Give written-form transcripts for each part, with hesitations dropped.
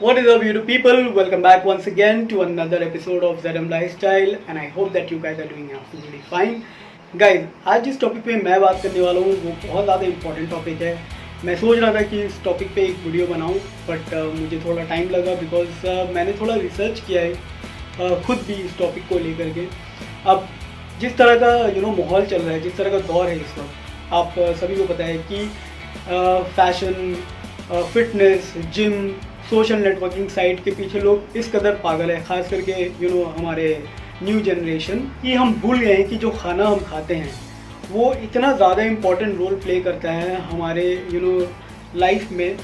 What is up, YouTube people? Welcome back once again to another episode of ZM Lifestyle, and I hope that you guys are doing absolutely fine. Guys, आज जिस topic पे मैं बात करने वाला हूँ वो बहुत ज़्यादा इंपॉर्टेंट टॉपिक है. मैं सोच रहा था कि इस टॉपिक पे एक वीडियो बनाऊँ, बट मुझे थोड़ा टाइम लगा बिकॉज मैंने थोड़ा रिसर्च किया है खुद भी इस टॉपिक को लेकर के. अब जिस तरह का माहौल चल रहा है, जिस तरह का दौर है इस वक्त, आप सभी को पता है कि fashion, fitness, gym, social networking site के पीछे लोग इस कदर पागल है, ख़ास करके हमारे न्यू जनरेशन, कि हम भूल गए हैं कि जो खाना हम खाते हैं वो इतना ज़्यादा इम्पोर्टेंट रोल प्ले करता है हमारे लाइफ में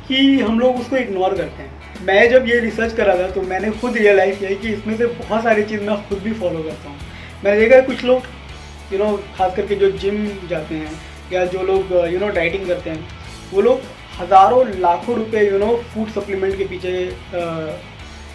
कि हम लोग उसको इग्नोर करते हैं. मैं जब ये रिसर्च कर रहा था तो मैंने खुद रियलाइज़ किया कि इसमें से बहुत सारी चीज़ मैं खुद भी फॉलो करता हूँ. मैंने देखा है कुछ लोग ख़ास करके जो जिम जाते हैं या जो लोग डाइटिंग करते हैं, वो लोग हज़ारों लाखों रुपए फूड सप्लीमेंट के पीछे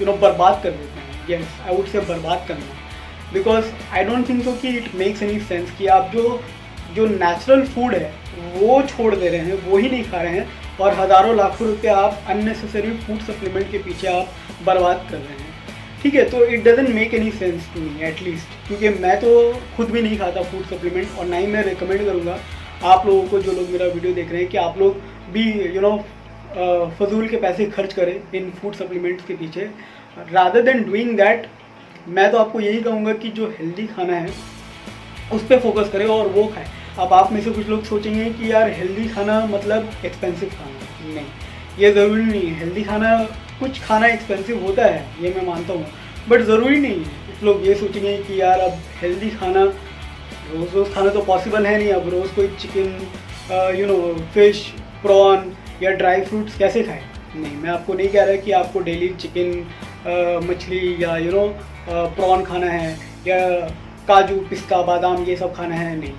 बर्बाद कर देते हैं. यस, आई वुड से बर्बाद करना, because I don't think so कि इट मेक्स एनी सेंस कि आप जो नेचुरल फूड है वो छोड़ दे रहे हैं, वो ही नहीं खा रहे हैं, और हज़ारों लाखों रुपए आप अननेसेसरी फूड सप्लीमेंट के पीछे आप बर्बाद कर रहे हैं. ठीक है, तो it doesn't make any sense to me at least, क्योंकि मैं तो खुद भी नहीं खाता फूड सप्लीमेंट, और ना ही मैं रिकमेंड करूँगा आप लोगों को, जो लोग मेरा वीडियो देख रहे हैं, कि आप लोग भी फजूल के पैसे खर्च करें इन फूड सप्लीमेंट्स के पीछे. रादर देन डूइंग दैट, मैं तो आपको यही कहूँगा कि जो हेल्दी खाना है उस पर फोकस करें और वो खाएं. अब आप में से कुछ लोग सोचेंगे कि यार हेल्दी खाना मतलब एक्सपेंसिव खाना. नहीं, ये ज़रूरी नहीं है. हेल्दी खाना, कुछ खाना एक्सपेंसिव होता है, ये मैं मानता हूँ, बट ज़रूरी नहीं है. कुछ लोग ये सोचेंगे कि यार अब हेल्दी खाना रोज़ रोज़ खाना तो पॉसिबल है नहीं. अब रोज़ कोई चिकन, फिश, प्रॉन या ड्राई फ्रूट्स कैसे खाएं? नहीं, मैं आपको नहीं कह रहा कि आपको डेली चिकन, मछली या प्रॉन खाना है, या काजू, पिस्ता, बादाम, ये सब खाना है. नहीं.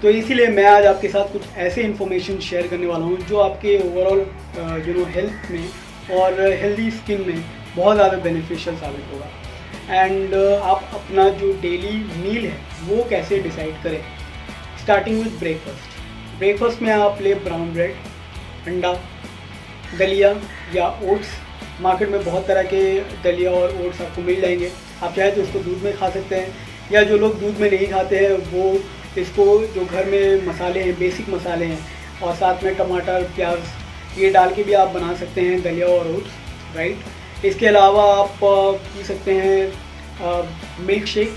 तो इसीलिए मैं आज आपके साथ कुछ ऐसे इन्फॉर्मेशन शेयर करने वाला हूँ जो आपके ओवरऑल हेल्थ में और हेल्दी स्किन में बहुत ज़्यादा बेनिफिशियल साबित होगा. एंड आप अपना जो डेली मील है वो कैसे डिसाइड करें. Starting with breakfast. ब्रेकफास्ट में आप ले ब्राउन ब्रेड, अंडा, दलिया या ओट्स. मार्केट में बहुत तरह के दलिया और ओट्स आपको मिल जाएंगे. आप चाहे तो इसको दूध में खा सकते हैं, या जो लोग दूध में नहीं खाते हैं वो इसको, जो घर में मसाले हैं, बेसिक मसाले हैं, और साथ में टमाटर, प्याज, ये डाल के भी आप बना सकते हैं दलिया और ओट्स, राइट. इसके अलावा आप पी सकते हैं मिल्क शेक.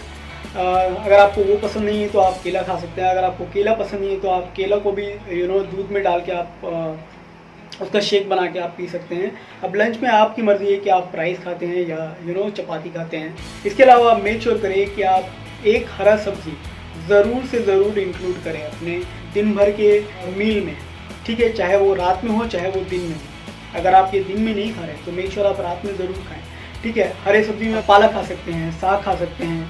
अगर आपको वो पसंद नहीं है तो आप केला खा सकते हैं. अगर आपको केला पसंद नहीं है तो आप केला को भी दूध में डाल के आप उसका शेक बना के आप पी सकते हैं. अब लंच में आपकी मर्ज़ी है कि आप राइस खाते हैं या चपाती खाते हैं. इसके अलावा मेक श्योर करें कि आप एक हरा सब्ज़ी ज़रूर से ज़रूर इंक्लूड करें अपने दिन भर के मील में. ठीक है, चाहे वो रात में हो चाहे वो दिन में हो. अगर आप ये दिन में नहीं खा रहे तो मेक श्योर आप रात में ज़रूर खाएँ. ठीक है, हरे सब्ज़ी में पालक खा सकते हैं, साग खा सकते हैं,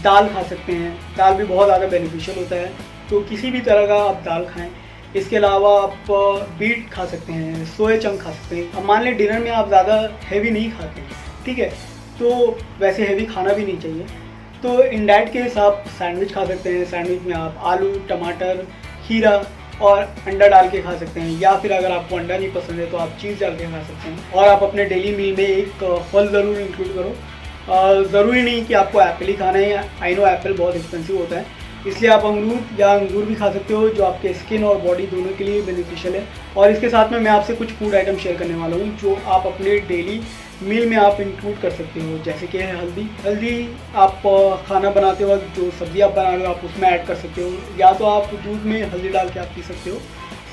दाल खा सकते हैं. दाल भी बहुत ज़्यादा बेनिफिशियल होता है, तो किसी भी तरह का आप दाल खाएं. इसके अलावा आप बीट खा सकते हैं, सोया चंक खा सकते हैं. अब मान लें डिनर में आप ज़्यादा हैवी नहीं खाते हैं, ठीक है, तो वैसे हैवी खाना भी नहीं चाहिए, तो इन डाइट केस आप सैंडविच खा सकते हैं. सैंडविच में आप आलू, टमाटर, खीरा और अंडा डाल के खा सकते हैं, या फिर अगर आपको अंडा नहीं पसंद है तो आप चीज़ डाल के खा सकते हैं. और आप अपने डेली मील में एक फल ज़रूर इंक्लूड करो. ज़रूरी नहीं कि आपको एप्पल ही खाना है. आई नो एप्पल बहुत एक्सपेंसिव होता है, इसलिए आप अमरूद या अंगूर भी खा सकते हो, जो आपके स्किन और बॉडी दोनों के लिए बेनिफिशियल है. और इसके साथ में मैं आपसे कुछ फूड आइटम शेयर करने वाला हूँ जो आप अपने डेली मील में आप इंक्लूड कर सकते हो. जैसे कि है हल्दी आप खाना बनाते वक्त जो सब्ज़ी आप बना रहे हो आप उसमें ऐड कर सकते हो, या तो आप दूध में हल्दी डाल के आप पी सकते हो.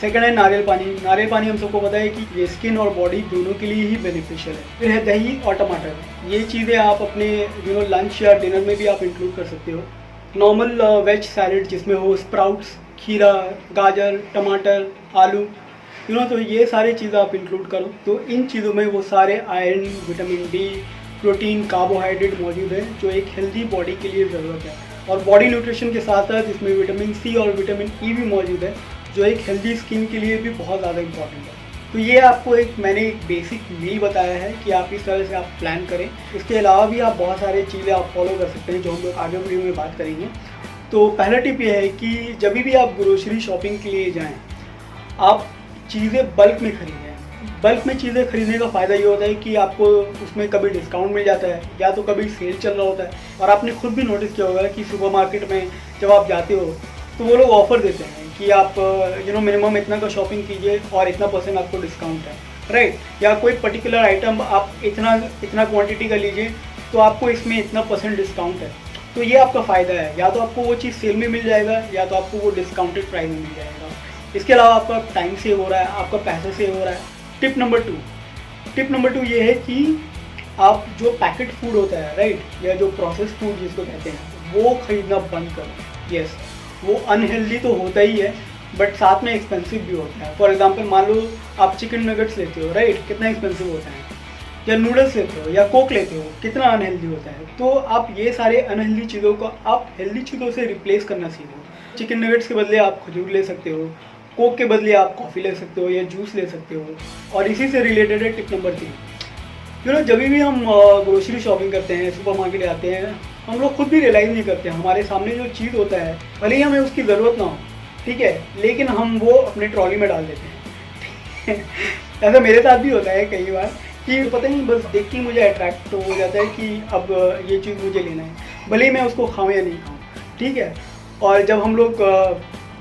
सेकंड है नारियल पानी. नारियल पानी हम सबको पता है कि ये स्किन और बॉडी दोनों के लिए ही बेनिफिशियल है. फिर है दही और टमाटर. ये चीज़ें आप अपने लंच या डिनर में भी आप इंक्लूड कर सकते हो. नॉर्मल वेज सैलेड जिसमें हो स्प्राउट्स, खीरा, गाजर, टमाटर, आलू, तो ये सारी चीज़ें आप इंक्लूड करो. तो इन चीज़ों में वो सारे iron, vitamin D, protein, carbohydrate मौजूद है जो एक हेल्दी बॉडी के लिए ज़रूरत है. और बॉडी न्यूट्रिशन के साथ साथ इसमें विटामिन सी और विटामिन ई भी मौजूद है जो एक हेल्दी स्किन के लिए भी बहुत ज़्यादा इंपॉर्टेंट है. तो ये आपको मैंने एक बेसिक मील बताया है कि आप इस तरह से आप प्लान करें. इसके अलावा भी आप बहुत सारी चीज़ें आप फॉलो कर सकते हैं जो हम लोग आगे वीडियो में बात करेंगे. तो पहला टिप ये है कि जब भी आप ग्रोसरी शॉपिंग के लिए जाएं, आप चीज़ें बल्क में खरीदें. बल्क में चीज़ें खरीदने का फ़ायदा ये होता है कि आपको उसमें कभी डिस्काउंट मिल जाता है या तो कभी सेल चल रहा होता है। और आपने खुद भी नोटिस किया होगा कि सुपरमार्केट में जब आप जाते हो तो वो लोग ऑफ़र देते हैं कि आप मिनिमम इतना का शॉपिंग कीजिए और इतना % आपको डिस्काउंट है, राइट। या कोई पर्टिकुलर आइटम आप इतना क्वांटिटी का लीजिए तो आपको इसमें इतना % डिस्काउंट है। तो ये आपका फ़ायदा है, या तो आपको वो चीज़ सेल में मिल जाएगा या तो आपको वो डिस्काउंटेड प्राइस में मिल जाएगा। इसके अलावा आपका टाइम सेव हो रहा है, आपका पैसा सेव हो रहा है। टिप नंबर 2 ये है कि आप जो पैकेट फूड होता है, राइट, या जो प्रोसेस फूड जिसको कहते हैं, वो खरीदना बंद करो। यस, वो अनहेल्दी तो होता ही है बट साथ में एक्सपेंसिव भी होता है। फॉर एग्जांपल मान लो आप चिकन नगेट्स लेते हो, राइट, कितना एक्सपेंसिव होता है, या नूडल्स लेते हो या कोक लेते हो, कितना अनहेल्दी होता है। तो आप ये सारे अनहेल्दी चीज़ों को आप हेल्दी चीज़ों से रिप्लेस करना सीखो। चिकन नगेट्स के बदले आप खजूर ले सकते हो, कोक के बदले आप कॉफ़ी ले सकते हो या जूस ले सकते हो। और इसी से रिलेटेड है टिप नंबर 3। जब भी हम ग्रोसरी शॉपिंग करते हैं, सुपरमार्केट जाते हैं, हम लोग खुद भी रियलाइज़ नहीं करते हमारे सामने जो चीज़ होता है, भले ही हमें उसकी ज़रूरत ना हो, ठीक है, लेकिन हम वो अपने ट्रॉली में डाल देते हैं। ऐसा मेरे साथ भी होता है कई बार कि पता नहीं, बस देख के मुझे अट्रैक्ट हो जाता है कि अब ये चीज़ मुझे लेना है, भले ही मैं उसको खाऊँ या नहीं खाऊँ, ठीक है। और जब हम लोग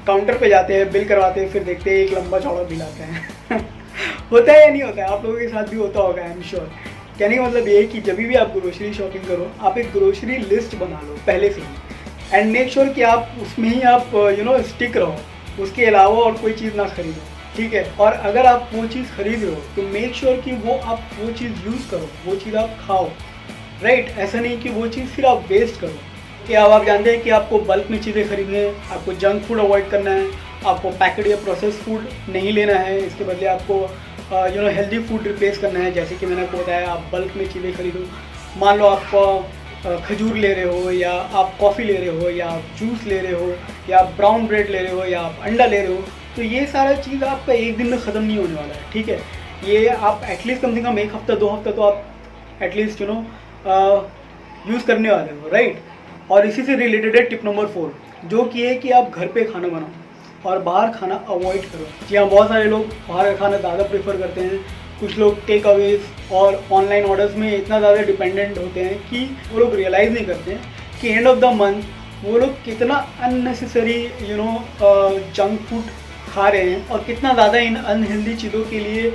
काउंटर पे जाते हैं, बिल करवाते हैं, फिर देखते हैं एक लंबा चौड़ा बिल आता है। होता है या नहीं होता है? आप लोगों के साथ भी होता होगा, आई एम श्योर। कहने का मतलब ये है कि जब भी आप ग्रोसरी शॉपिंग करो, आप एक ग्रोसरी लिस्ट बना लो पहले से ही, एंड मेक श्योर कि आप उसमें ही आप स्टिक रहो, उसके अलावा और कोई चीज़ ना खरीदो, ठीक है। और अगर आप वो चीज़ खरीद रहे हो तो मेक श्योर कि आप वो चीज़ यूज़ करो, वो चीज़ आप खाओ, राइट। ऐसा नहीं कि वो चीज़ फिर आप वेस्ट करो। कि अब आप जानते हैं कि आपको बल्क में चीज़ें खरीदनी है, आपको जंक फूड अवॉइड करना है, आपको पैकेट या प्रोसेस फूड नहीं लेना है, इसके बदले आपको हेल्दी फूड रिप्लेस करना है। जैसे कि मैंने आपको बताया, आप बल्क में चीज़ें खरीदो। मान लो आप खजूर ले रहे हो, या आप कॉफ़ी ले रहे हो, या आप जूस ले रहे हो, या आप ब्राउन ब्रेड ले रहे हो, या आप अंडा ले रहे हो, तो ये सारा चीज़ आपका एक दिन में ख़त्म नहीं होने वाला है, ठीक है। ये आप एटलीस्ट कम से कम 1 हफ्ता 2 हफ्ता तो आप एटलीस्ट यूज़ करने वाले हो, राइट। और इसी से रिलेटेड है टिप नंबर 4, जो कि है कि आप घर पे खाना बनाओ और बाहर खाना अवॉइड करो। जी हाँ, बहुत सारे लोग बाहर का खाना ज़्यादा प्रेफर करते हैं। कुछ लोग टेक अवेज और ऑनलाइन ऑर्डर्स में इतना ज़्यादा डिपेंडेंट होते हैं कि वो लोग रियलाइज़ नहीं करते हैं कि एंड ऑफ द मंथ वो लोग कितना अननेसेसरी जंक फूड खा रहे हैं और कितना ज़्यादा इन अनहेल्दी चीज़ों के लिए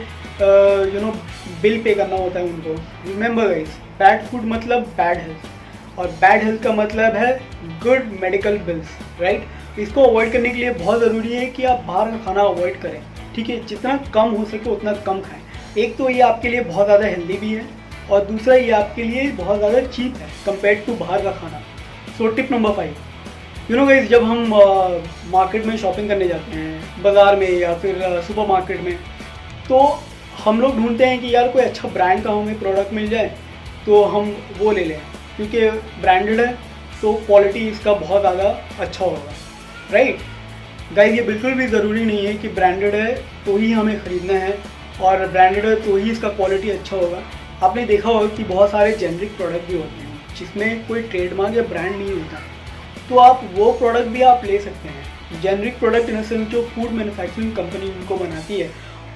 बिल पे करना होता है उनको। रिमेंबर गाइस, बैड फूड मतलब बैड हेल्थ, और बैड हेल्थ का मतलब है गुड मेडिकल बिल्स, राइट। इसको अवॉइड करने के लिए बहुत ज़रूरी है कि आप बाहर का खाना अवॉइड करें, ठीक है। जितना कम हो सके उतना कम खाएं। एक तो ये आपके लिए बहुत ज़्यादा हेल्दी भी है, और दूसरा ये आपके लिए बहुत ज़्यादा चीप है कंपेयर टू बाहर का खाना। सो टिप नंबर 5, गाइस, जब हम मार्केट में शॉपिंग करने जाते हैं, बाज़ार में या फिर सुपर मार्केट में, तो हम लोग ढूंढते हैं कि यार कोई अच्छा ब्रांड का हमें प्रोडक्ट मिल जाए तो हम वो ले लें, क्योंकि ब्रांडेड है तो क्वालिटी इसका बहुत ज़्यादा अच्छा होगा, राइट। गाइस, ये बिल्कुल भी ज़रूरी नहीं है कि ब्रांडेड है तो ही हमें ख़रीदना है और ब्रांडेड है तो ही इसका क्वालिटी अच्छा होगा। आपने देखा होगा कि बहुत सारे जेनरिक प्रोडक्ट भी होते हैं जिसमें कोई ट्रेडमार्क या ब्रांड नहीं होता, तो आप वो प्रोडक्ट भी आप ले सकते हैं। जेनरिक प्रोडक्ट इन सेंस जो फूड मैन्युफैक्चरिंग कंपनी उनको बनाती है,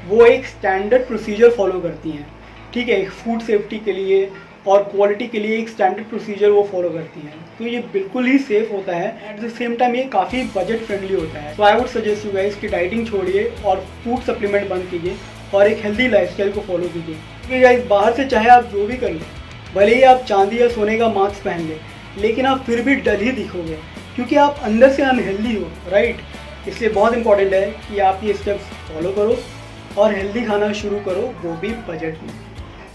वो एक स्टैंडर्ड प्रोसीजर फॉलो करती हैं, ठीक है। फूड सेफ्टी के लिए और क्वालिटी के लिए एक स्टैंडर्ड प्रोसीजर वो फॉलो करती हैं, तो ये बिल्कुल ही सेफ होता है। एट द सेम टाइम ये काफ़ी बजट फ्रेंडली होता है। तो I would suggest you guys कि डाइटिंग छोड़िए और फूड सप्लीमेंट बंद कीजिए और एक हेल्दी लाइफस्टाइल को फॉलो कीजिए। क्योंकि गाइस, बाहर से चाहे आप जो भी कर लें, भले ही आप चांदी या सोने का मास्क पहन लें, लेकिन आप फिर भी डल ही दिखोगे क्योंकि आप अंदर से अनहेल्दी हो, राइट। इसलिए बहुत इंपॉर्टेंट है कि आप ये स्टेप्स फॉलो करो और हेल्दी खाना शुरू करो, वो भी बजट में।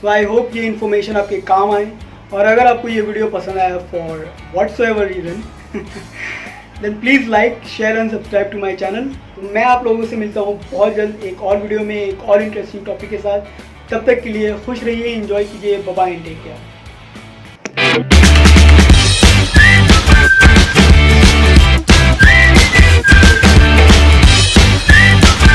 तो आई होप ये इन्फॉर्मेशन आपके काम आए, और अगर आपको ये वीडियो पसंद आया for whatsoever reason then please like, share and subscribe to my channel. तो मैं आप लोगों से मिलता हूँ बहुत जल्द एक और वीडियो में एक और इंटरेस्टिंग टॉपिक के साथ। तब तक के लिए खुश रहिए, एंजॉय कीजिए, bye bye and take care.